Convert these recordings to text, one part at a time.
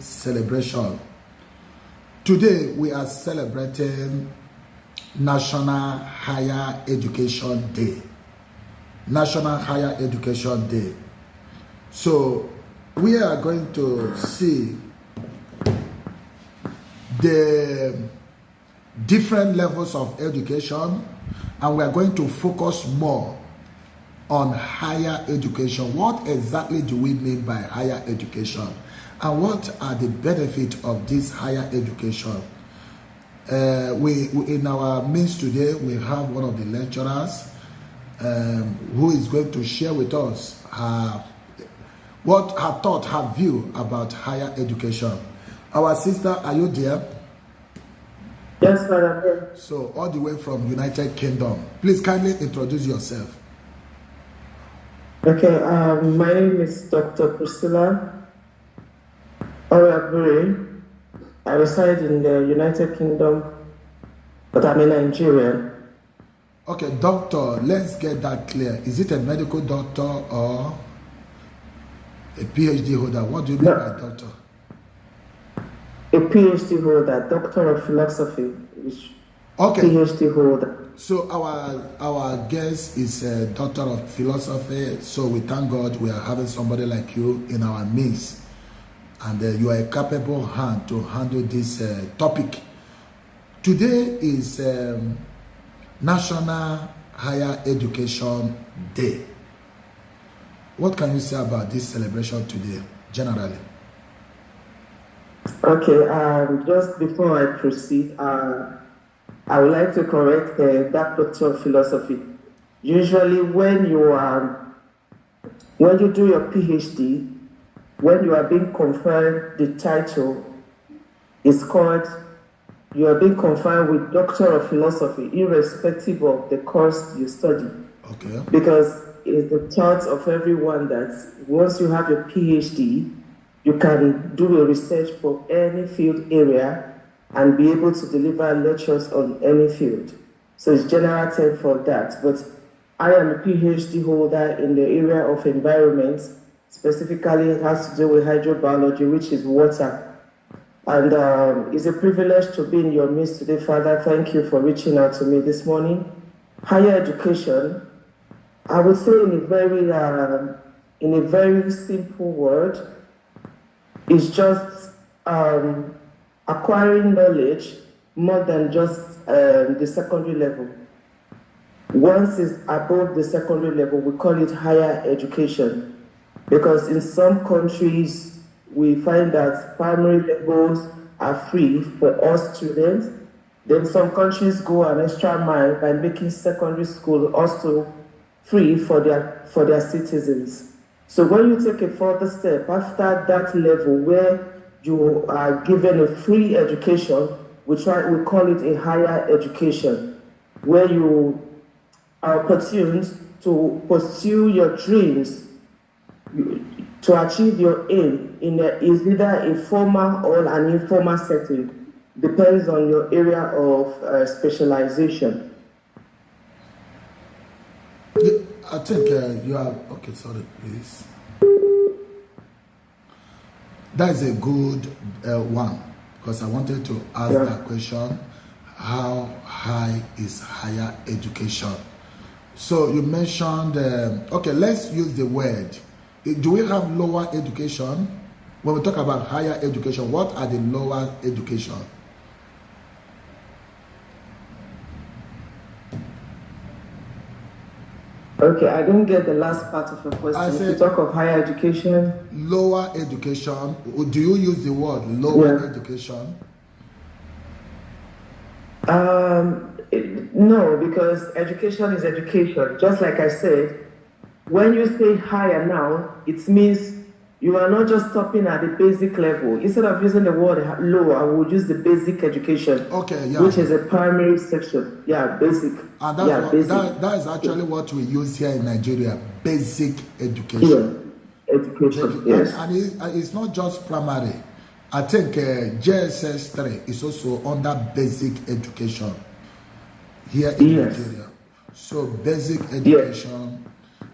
celebration. Today we are celebrating National Higher Education Day. National Higher Education Day. So we are going to see the different levels of education, and we are going to focus more on higher education. What exactly do we mean by higher education, and what are the benefits of this higher education? We in our midst today, we have one of the lecturers who is going to share with us what her thought, her view about higher education. Our sister, are you there? Yes, madam. So, all the way from United Kingdom. Please kindly introduce yourself. Okay, my name is Dr. Priscilla Oriaburi. I reside in the United Kingdom, but I'm a Nigerian. Okay, doctor, let's get that clear. Is it a medical doctor or a PhD holder? What do you mean by doctor? A PhD holder, Doctor of Philosophy. Okay. PhD holder. So our guest is a Doctor of Philosophy. So we thank God we are having somebody like you in our midst. And you are a capable hand to handle this topic. Today is National Higher Education Day. What can you say about this celebration today, generally? Okay, just before I proceed, I would like to correct that Doctor of Philosophy. Usually when you do your PhD, when you are being conferred the title, it's called, you are being conferred with Doctor of Philosophy, irrespective of the course you study. Okay. Because it's the thought of everyone that once you have your PhD, you can do a research for any field area and be able to deliver lectures on any field. So it's general term for that. But I am a PhD holder in the area of environment. Specifically, it has to do with hydrobiology, which is water. And it's a privilege to be in your midst today, Father. Thank you for reaching out to me this morning. Higher education, I would say in a very simple word, is just acquiring knowledge more than just the secondary level. Once it's above the secondary level, we call it higher education. Because in some countries, we find that primary levels are free for all students. Then some countries go an extra mile by making secondary school also free for their citizens. So when you take a further step after that level where you are given a free education, we call it a higher education, where you are opportuned to pursue your dreams, to achieve your aim is either a formal or an informal setting, depends on your area of specialization. I think you are okay. Sorry, please. That is a good one, because I wanted to ask that question. How high is higher education? So you mentioned, okay, let's use the word. Do we have lower education? When we talk about higher education, what are the lower education? Okay, I didn't get the last part of your question. I said, if you talk of higher education. Lower education, do you use the word lower education? No, because education is education. Just like I said, when you say higher now, it means you are not just stopping at the basic level. Instead of using the word lower, I would use the basic education. Okay, yeah. Which is a primary section. Yeah, basic. And that is actually what we use here in Nigeria, basic education. Yeah, education, yes. And it's not just primary. I think JSS 3 is also under basic education here in Nigeria. So basic education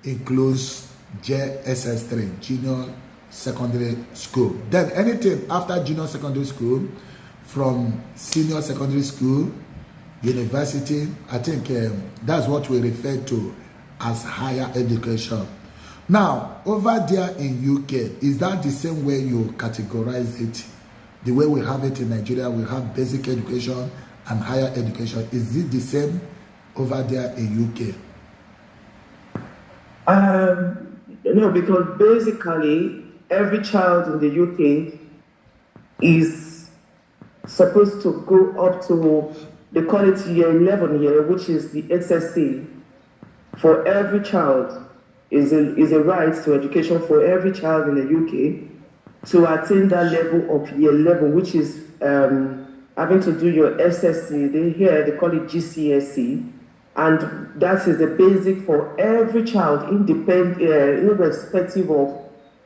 includes JSS 3, junior secondary school. Then anything after junior secondary school, from senior secondary school, university, I think that's what we refer to as higher education. Now, over there in UK, is that the same way you categorize it? The way we have it in Nigeria, we have basic education and higher education. Is it the same over there in UK? No, because basically every child in the UK is supposed to go up to, they call it year 11 here, which is the SSC. For every child is a right to education for every child in the UK to attain that level of year 11, which is having to do your SSC. They call it GCSE. And that is the basic for every child, irrespective of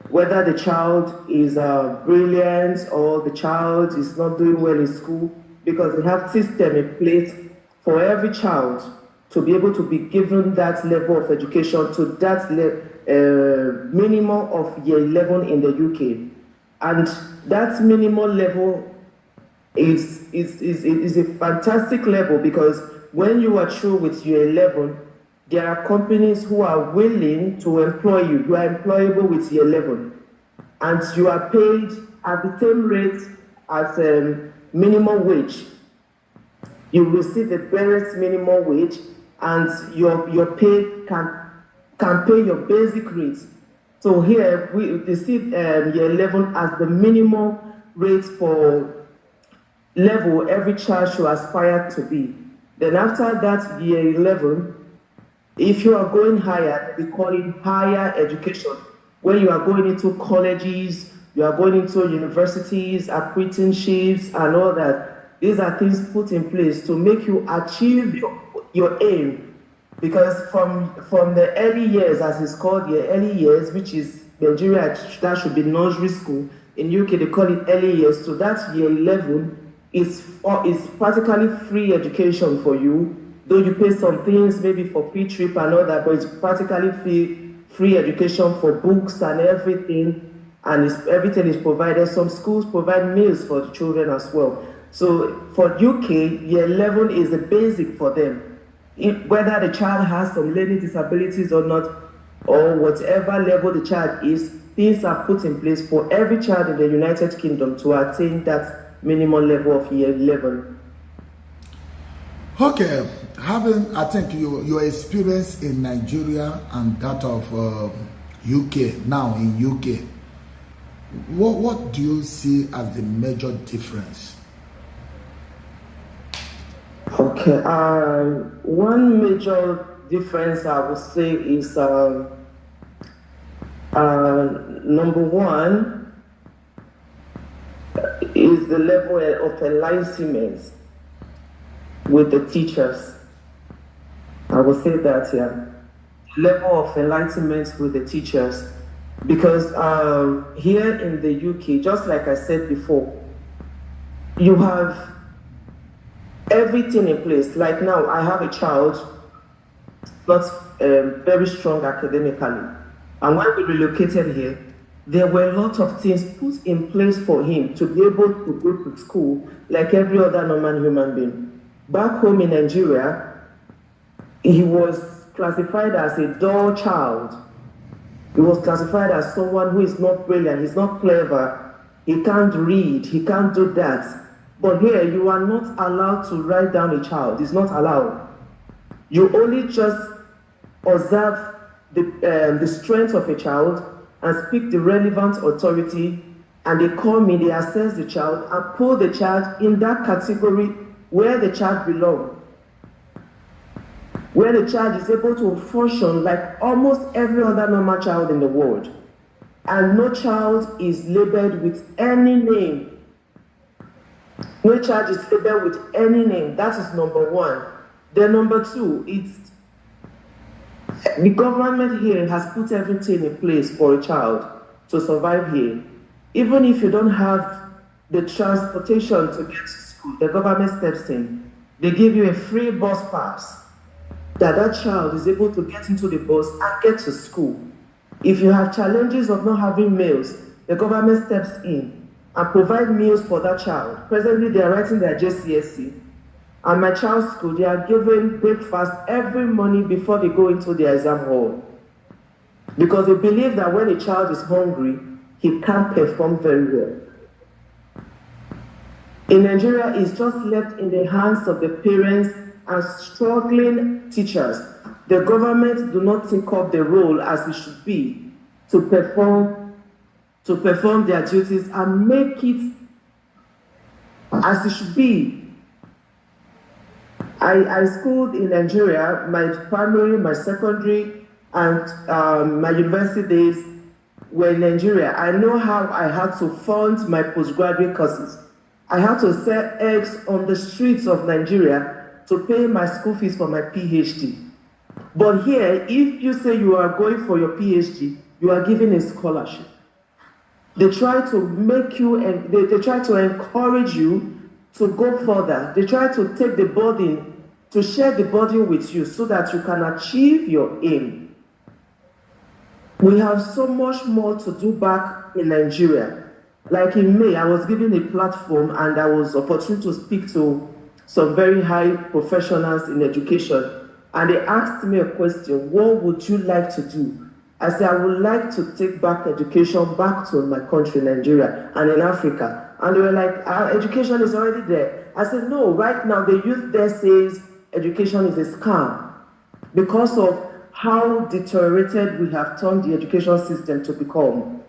whether the child is brilliant or the child is not doing well in school, because they have system in place for every child to be able to be given that level of education to that minimum of year 11 in the UK. And that minimum level is a fantastic level, because when you are through with year 11, there are companies who are willing to employ you. You are employable with year 11. And you are paid at the same rate as minimum wage. You receive the barest minimum wage, and your pay can pay your basic rate. So here we receive year 11 as the minimum rate for level every child should aspire to be. Then after that year 11, if you are going higher, we call it higher education, where you are going into colleges, you are going into universities, apprenticeships, and all that. These are things put in place to make you achieve your aim. Because from the early years, as it's called here, early years, which is Nigeria, that should be nursery school. In UK, they call it early years. So that year 11 is practically free education for you, though you pay some things maybe for pre-trip and all that, but it's practically free education for books and everything, and everything is provided. Some schools provide meals for the children as well. So for UK, year 11 is the basic for them. Whether the child has some learning disabilities or not, or whatever level the child is, things are put in place for every child in the United Kingdom to attain that minimum level of year 11. Okay, having, I think, your experience in Nigeria and that of UK, now in UK, what do you see as the major difference? Okay, one major difference I would say is number one is the level of enlightenment with the teachers. I would say that, yeah. Level of enlightenment with the teachers. Because here in the UK, just like I said before, you have everything in place. Like now, I have a child not very strong academically. And when we relocated here, there were a lot of things put in place for him to be able to go to school like every other normal human being. Back home in Nigeria, he was classified as a dull child. He was classified as someone who is not brilliant, he's not clever, he can't read, he can't do that. But here, you are not allowed to write down a child. It's not allowed. You only just observe the strength of a child and speak the relevant authority, and they call me, they assess the child and put the child in that category where the child belongs, where the child is able to function like almost every other normal child in the world. And no child is labeled with any name. No child is labeled with any name. That is number one. Then number two, it's the government here has put everything in place for a child to survive here. Even if you don't have the transportation to get to school, the government steps in. They give you a free bus pass that child is able to get into the bus and get to school. If you have challenges of not having meals, the government steps in and provide meals for that child. Presently, they are writing their JCSE. And my child's school, they are given breakfast every morning before they go into the exam hall. Because they believe that when a child is hungry, he can't perform very well. In Nigeria, it's just left in the hands of the parents and struggling teachers. The government do not take up the role as it should be to perform their duties and make it as it should be. I schooled in Nigeria, my primary, my secondary, and my university days were in Nigeria. I know how I had to fund my postgraduate courses. I had to sell eggs on the streets of Nigeria to pay my school fees for my PhD. But here, if you say you are going for your PhD, you are given a scholarship. They try to make you, and they try to encourage you to go further. They try to take the burden, to share the burden with you so that you can achieve your aim. We have so much more to do back in Nigeria. Like in May, I was given a platform and I was opportune to speak to some very high professionals in education. And they asked me a question, what would you like to do? I said, I would like to take back education back to my country, Nigeria, and in Africa. And they were like, our education is already there. I said, no, right now the youth there says education is a scam because of how deteriorated we have turned the education system to become.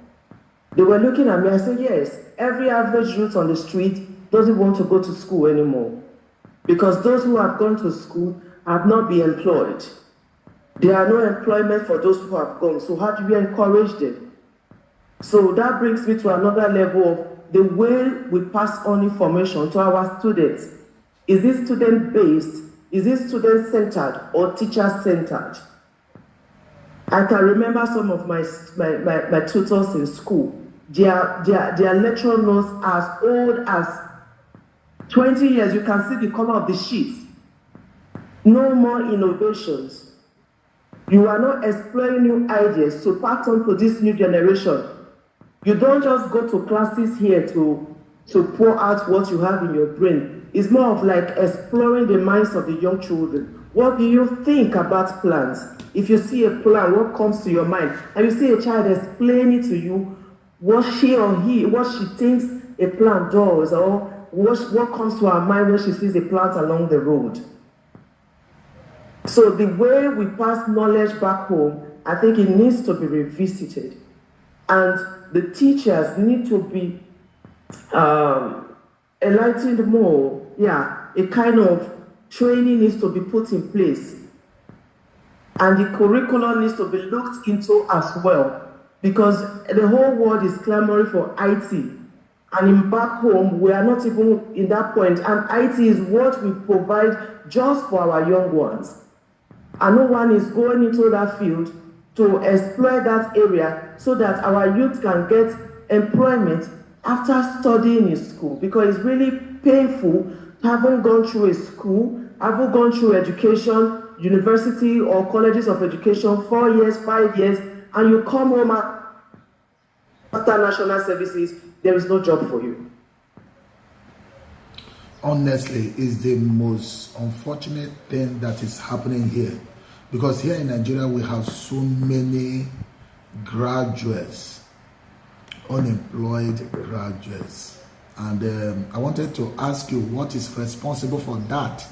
They were looking at me, I said, yes, every average youth on the street doesn't want to go to school anymore because those who have gone to school have not been employed. There are no employment for those who have gone, so how do we encourage them? So that brings me to another level of the way we pass on information to our students. Is it student-based? Is it student-centered or teacher-centered? I can remember some of my tutors in school. Their lecture notes as old as 20 years. You can see the color of the sheets. No more innovations. You are not exploring new ideas to pass on to this new generation. You don't just go to classes here to pour out what you have in your brain. It's more of like exploring the minds of the young children. What do you think about plants? If you see a plant, what comes to your mind? And you see a child explaining to you what she thinks a plant does, or what comes to her mind when she sees a plant along the road. So the way we pass knowledge back home, I think it needs to be revisited. And the teachers need to be enlightened more. Yeah, a kind of training needs to be put in place. And the curriculum needs to be looked into as well. Because the whole world is clamoring for IT. And in back home, we are not even in that point. And IT is what we provide just for our young ones. And no one is going into that field to explore that area so that our youth can get employment after studying in school. Because it's really painful to haven't gone through a school, haven't gone through education, university or colleges of education, 4 years, 5 years, and you come home after national services, there is no job for you. Honestly, is the most unfortunate thing that is happening here, because here in Nigeria we have so many graduates, unemployed graduates, and I wanted to ask you what is responsible for that.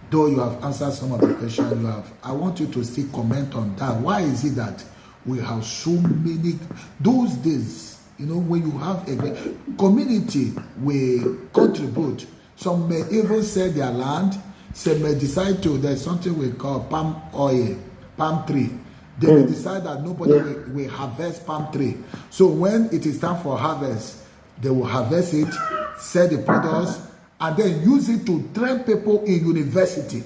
Though you have answered some of the questions you have, I want you to still comment on that. Why is it that we have so many those days? You know, when you have a community, we contribute. Some may even sell their land. Some may decide to, there's something we call palm oil, palm tree. They will decide that nobody will harvest palm tree. So when it is time for harvest, they will harvest it, sell the products, and then use it to train people in university.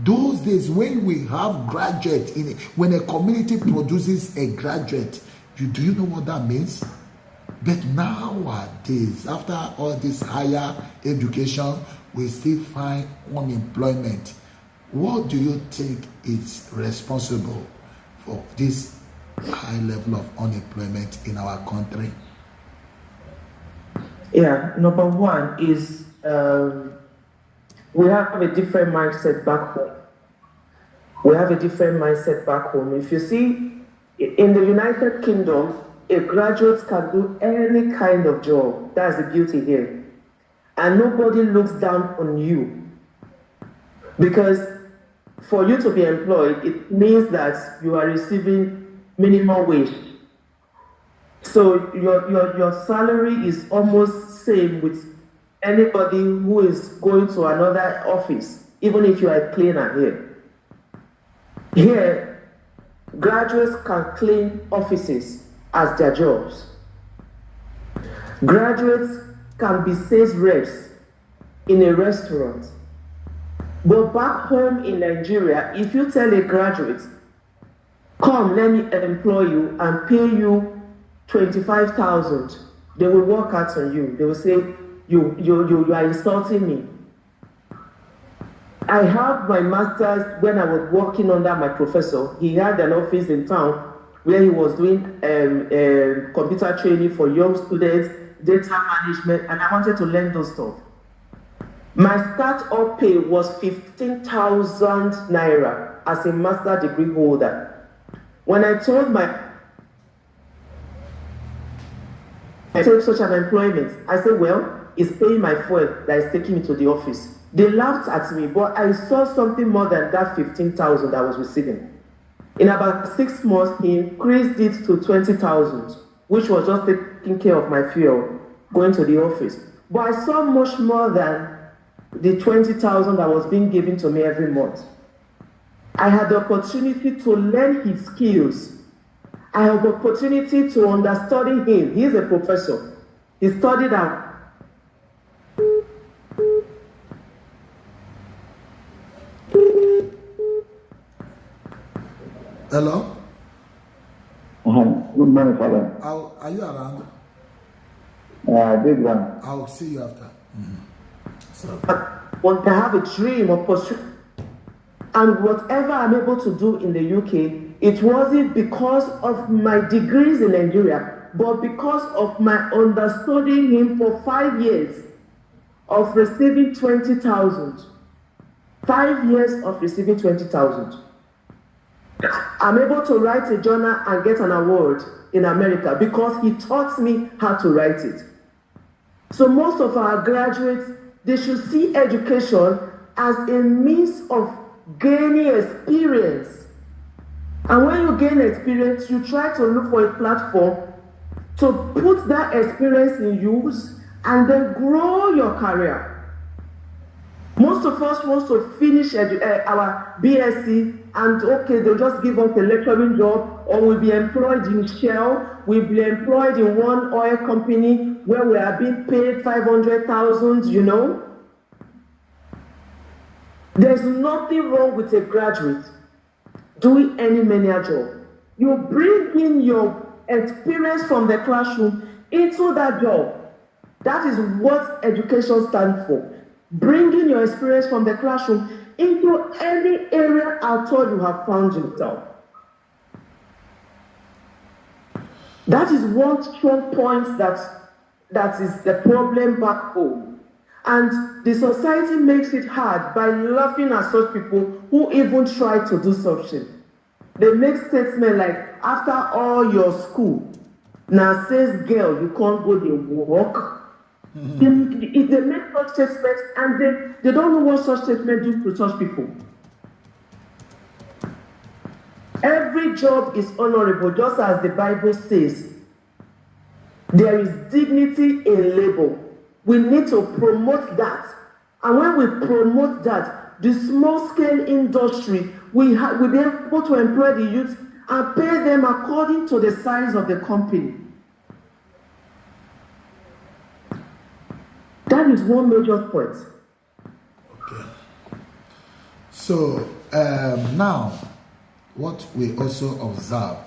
Those days when we have graduate, when a community produces a graduate, do you know what that means? But nowadays, after all this higher education, we still find unemployment. What do you think is responsible for this high level of unemployment in our country? Yeah, number one is we have a different mindset back home. We have a different mindset back home. If you see, in the United Kingdom, a graduate can do any kind of job. That's the beauty here. And nobody looks down on you. Because for you to be employed, it means that you are receiving minimum wage. So your salary is almost same with anybody who is going to another office, even if you are a cleaner here. Here, graduates can clean offices as their jobs. Graduates can be sales reps in a restaurant. But back home in Nigeria, if you tell a graduate, come, let me employ you and pay you 25,000, they will work out on you. They will say, you are insulting me. I have my master's when I was working under my professor. He had an office in town where he was doing computer training for young students, data management, and I wanted to learn those stuff. My start-up pay was 15,000 naira as a master degree holder. When I told I take such an employment, I said, well, it's paying my fuel that is taking me to the office. They laughed at me, but I saw something more than that 15,000 I was receiving. In about 6 months, he increased it to 20,000, which was just taking care of my fuel, going to the office. But I saw much more than the 20,000 that was being given to me every month. I had the opportunity to learn his skills. I have the opportunity to understudy him. He is a professor. He studied out. Hello? Good morning, Father. Are you around? Big one. I'll see you after. Want to have a dream or pursue, and whatever I'm able to do in the UK, it wasn't because of my degrees in Nigeria, but because of my understudying him for 5 years of receiving 20,000. 5 years of receiving 20,000. I'm able to write a journal and get an award in America because he taught me how to write it. So most of our graduates, they should see education as a means of gaining experience. And when you gain experience, you try to look for a platform to put that experience in use and then grow your career. Most of us want to finish our BSc and okay, they'll just give us a lecturing job, or we'll be employed in Shell, we'll be employed in one oil company where we are being paid 500,000, you know. There's nothing wrong with a graduate doing any manual job. You bring in your experience from the classroom into that job. That is what education stands for. Bringing your experience from the classroom into any area outside you have found yourself. That is one strong point that is the problem back home. And the society makes it hard by laughing at such people who even try to do something. They make statements like, after all your school, now says girl, you can't go to work. They make such statements and they don't know what such statements do to such people. Every job is honorable, just as the Bible says. There is dignity in labor. We need to promote that. And when we promote that, the small-scale industry, we'll be able to employ the youth and pay them according to the size of the company. That is one major point. Okay. So now, what we also observe,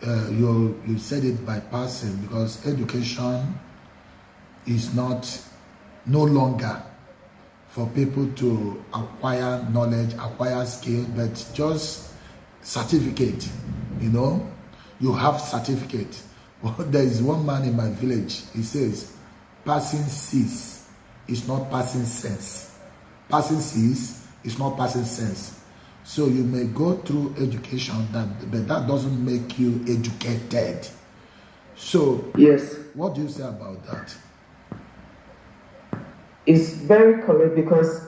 you said it by passing, because education is no longer for people to acquire knowledge, acquire skill, but just certificate. You know, you have certificate. There is one man in my village. He says, passing C's is not passing sense. Passing C's is not passing sense. So you may go through education, but that doesn't make you educated. So Yes. what do you say about that? It's very correct because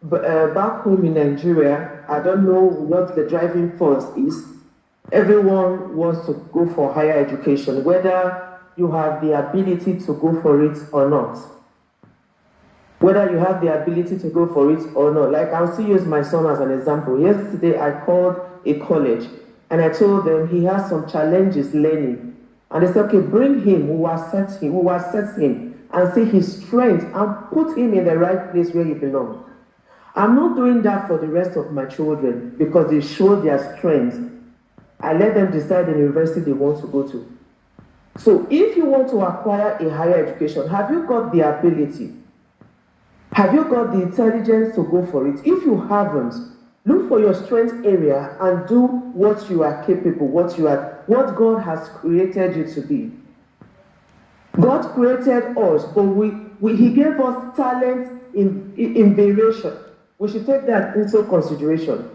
back home in Nigeria, I don't know what the driving force is. Everyone wants to go for higher education, whether you have the ability to go for it or not. Whether you have the ability to go for it or not. Like, I'll still use my son as an example. Yesterday, I called a college and I told them he has some challenges learning. And they said, okay, bring him, we will assess him and see his strength and put him in the right place where he belongs. I'm not doing that for the rest of my children because they show their strength. I let them decide the university they want to go to. So if you want to acquire a higher education, have you got the ability? Have you got the intelligence to go for it? If you haven't, look for your strength area and do what you are capable, what God has created you to be. God created us, but He gave us talent in variation. We should take that into consideration.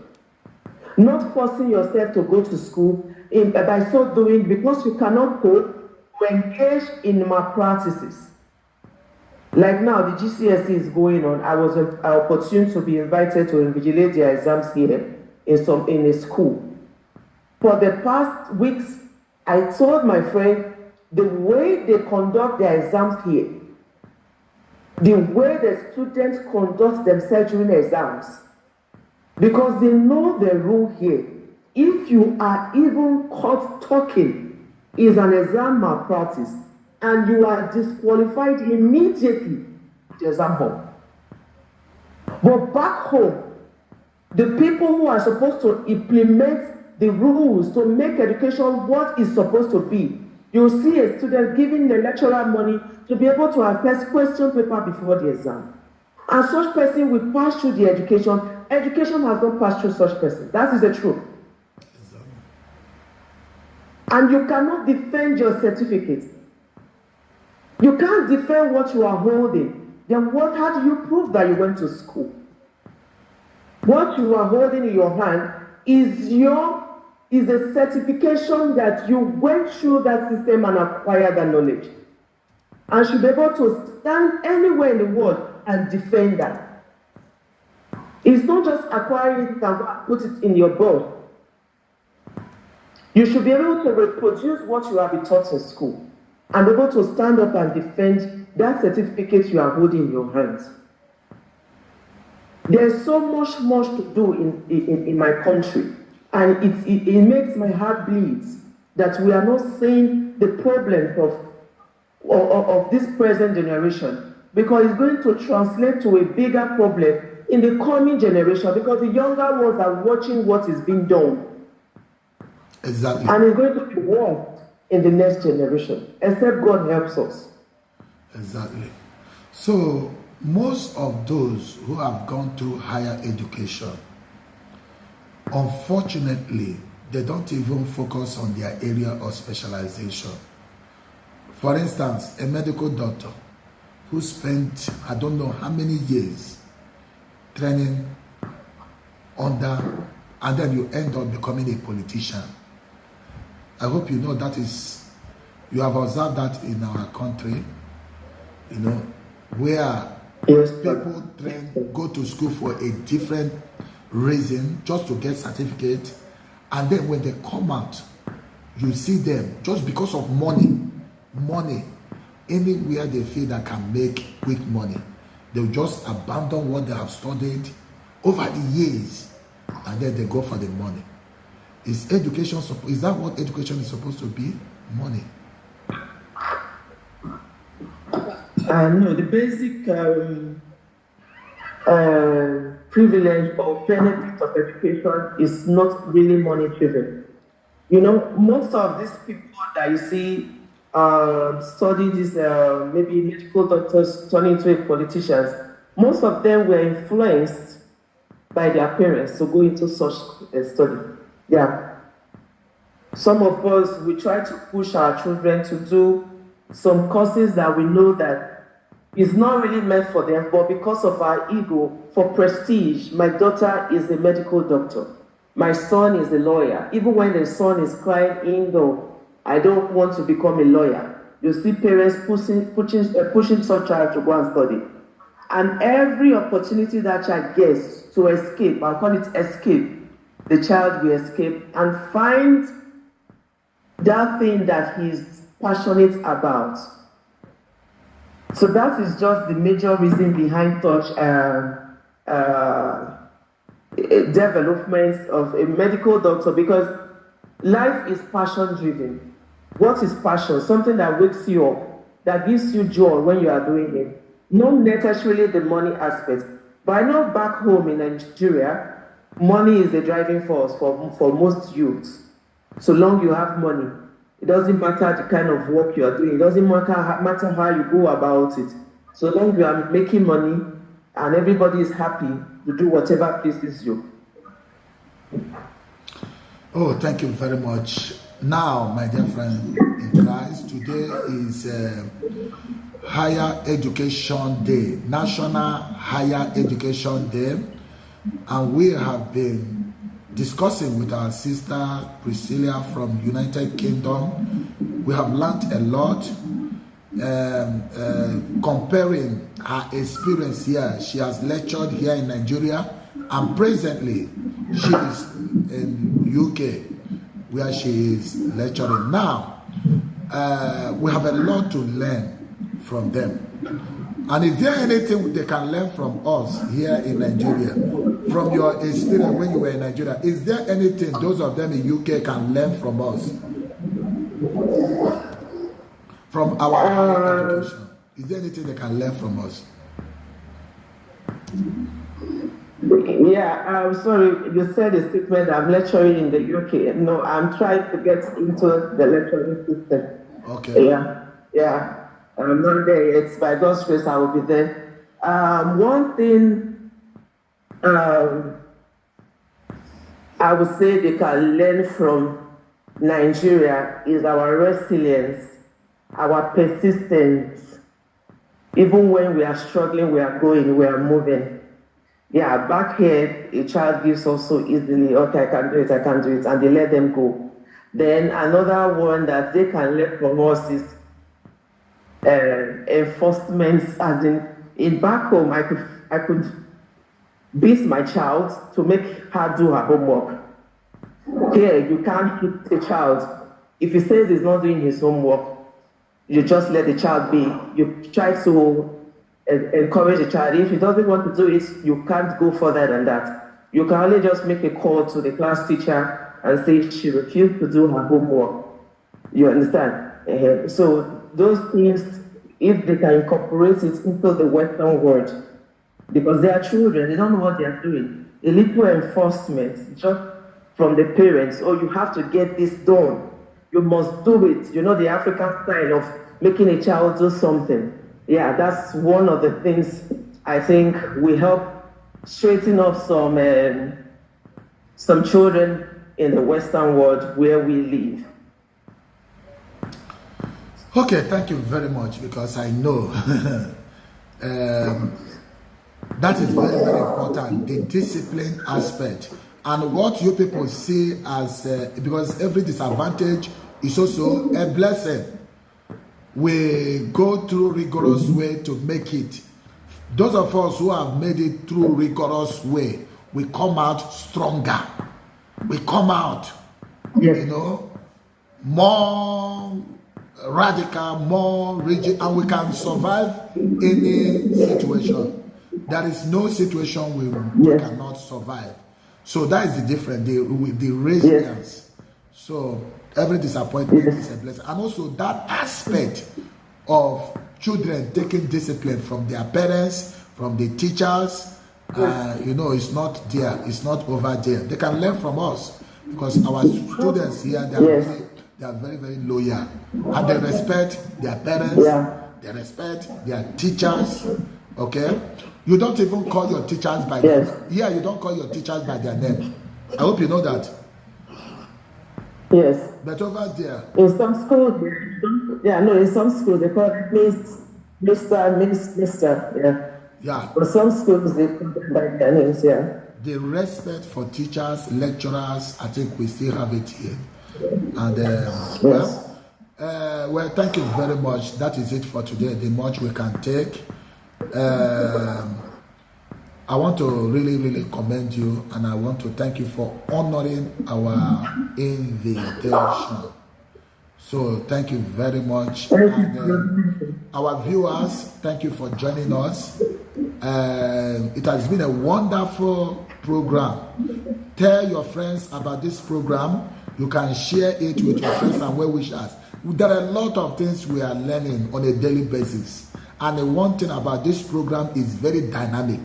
Not forcing yourself to go to school by so doing, because you cannot cope, to engage in malpractices. Like now, the GCSE is going on. I was opportune to be invited to invigilate their exams here in a school. For the past weeks, I told my friend the way they conduct their exams here, the way the students conduct themselves during exams, because they know the rule here. If you are even caught talking, is an exam malpractice, and you are disqualified immediately at the exam hall. But back home, the people who are supposed to implement the rules to make education what it's supposed to be, you'll see a student giving the lecturer money to be able to assess question paper before the exam. And such person will pass through the education. Education has not passed through such person. That is the truth. And you cannot defend your certificate. You can't defend what you are holding. Then how do you prove that you went to school? What you are holding in your hand is a certification that you went through that system and acquired that knowledge. And should be able to stand anywhere in the world and defend that. It's not just acquiring it and put it in your belt. You should be able to reproduce what you have been taught in school and be able to stand up and defend that certificate you are holding in your hands. There's so much to do in my country, and it makes my heart bleed that we are not seeing the problem of this present generation, because it's going to translate to a bigger problem in the coming generation, because the younger ones are watching what is being done. Exactly. And it's going to be worse in the next generation, except God helps us. Exactly. So most of those who have gone through higher education, unfortunately, they don't even focus on their area of specialization. For instance, a medical doctor who spent, I don't know how many years training under, and then you end up becoming a politician. I hope you know that is, you have observed that in our country, you know, where people go to school for a different reason, just to get certificate, and then when they come out, you see them just because of money, anywhere they feel that can make quick money, they'll just abandon what they have studied over the years, and then they go for the money. Is that what education is supposed to be? Money. No, the basic privilege or benefit of education is not really money driven. You know, most of these people that you see study this, maybe medical doctors turning into politicians, most of them were influenced by their parents to go into such study. Yeah, Some of us, we try to push our children to do some courses that we know that is not really meant for them, but because of our ego, for prestige, my daughter is a medical doctor. My son is a lawyer. Even when the son is crying, no, I don't want to become a lawyer. You see parents pushing such child to go and study. And every opportunity that child gets to escape, I'll call it escape, the child will escape and find that thing that he's passionate about. So that is just the major reason behind such development of a medical doctor, because life is passion driven. What is passion? Something that wakes you up, that gives you joy when you are doing it. Not necessarily the money aspect, but I know back home in Nigeria, money is the driving force for most youths. So long you have money, it doesn't matter the kind of work you are doing. It doesn't matter how you go about it. So long you are making money and everybody is happy to do whatever pleases you. Oh, thank you very much. Now, my dear friend in Christ, today is Higher Education Day, National Higher Education Day, and we have been discussing with our sister Priscilla from United Kingdom. We have learned a lot, comparing her experience here. She has lectured here in Nigeria, and presently she is in UK, where she is lecturing. Now, we have a lot to learn from them. And is there anything they can learn from us here in Nigeria? From your experience when you were in Nigeria, is there anything those of them in UK can learn from us? From our higher education? Is there anything they can learn from us? Yeah, I'm sorry, you said a statement, I'm lecturing in the UK. No, I'm trying to get into the lecturing system. Okay. Yeah. I'm not there yet. By God's grace, I will be there. One thing I would say they can learn from Nigeria is our resilience, our persistence. Even when we are struggling, we are going, we are moving. Yeah, back here, a child gives up so easily, okay, I can do it, and they let them go. Then another one that they can learn from us is enforcement. And in back home, I could beat my child to make her do her homework. Here, you can't hit a child. If he says he's not doing his homework, you just let the child be. You try to encourage the child. If he doesn't want to do it, you can't go further than that. You can only just make a call to the class teacher and say she refused to do her homework. You understand? So those things, if they can incorporate it into the Western world, because they are children, they don't know what they are doing. A little enforcement just from the parents, oh, you have to get this done. You must do it. You know, the African style of making a child do something. Yeah, that's one of the things I think will help straighten up some children in the Western world where we live. Okay, thank you very much, because I know that is very, very important, the discipline aspect. And what you people see as, because every disadvantage is also a blessing. We go through rigorous way to make it. Those of us who have made it through rigorous way, we come out stronger. We come out, you know, more radical, more rigid, and we can survive any situation. There is no situation we cannot survive. So that is the difference, the resilience. So every disappointment is a blessing. And also that aspect of children taking discipline from their parents, from the teachers, you know, it's not there, it's not over there. They can learn from us, because our students here, they are very, very loyal. And they respect their parents, they respect their teachers, okay? You don't even call your teachers by their name. Yeah, you don't call your teachers by their name. I hope you know that. Yes. But over there, In some schools, in some schools they call it Mr. Yeah. yeah, But some schools they call them by their names, yeah. the respect for teachers, lecturers, I think we still have it here. And well, thank you very much. That is it for today. The much we can take. I want to really commend you, and I want to thank you for honoring our invitation. So thank you very much. And, our viewers, thank you for joining us. It has been a wonderful program. Tell your friends about this program. You can share it with your friends and well-wishers. There are a lot of things we are learning on a daily basis. And the one thing about this program is very dynamic.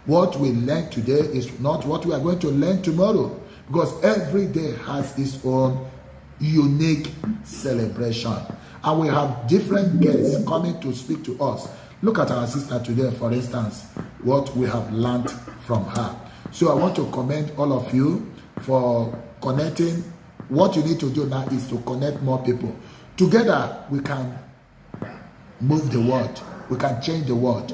What we learn today is not what we are going to learn tomorrow, because every day has its own unique celebration. And we have different guests coming to speak to us. Look at our sister today, for instance, what we have learned from her. So I want to commend all of you for connecting. What you need to do now is to connect more people. Together, we can move the world. We can change the world.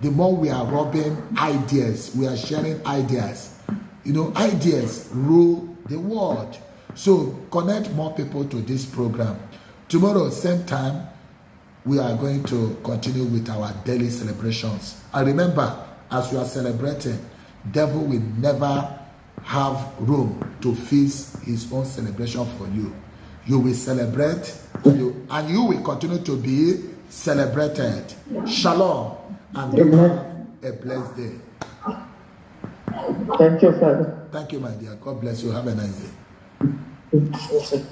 The more we are rubbing ideas, we are sharing ideas. Ideas rule the world. So connect more people to this program. Tomorrow, same time, we are going to continue with our daily celebrations. And remember, as you are celebrating, devil will never have room to feast his own celebration for you. You will celebrate, and you will continue to be celebrated. Shalom, and you have a blessed day. Thank you, Father. Thank you, my dear. God bless you. Have a nice day.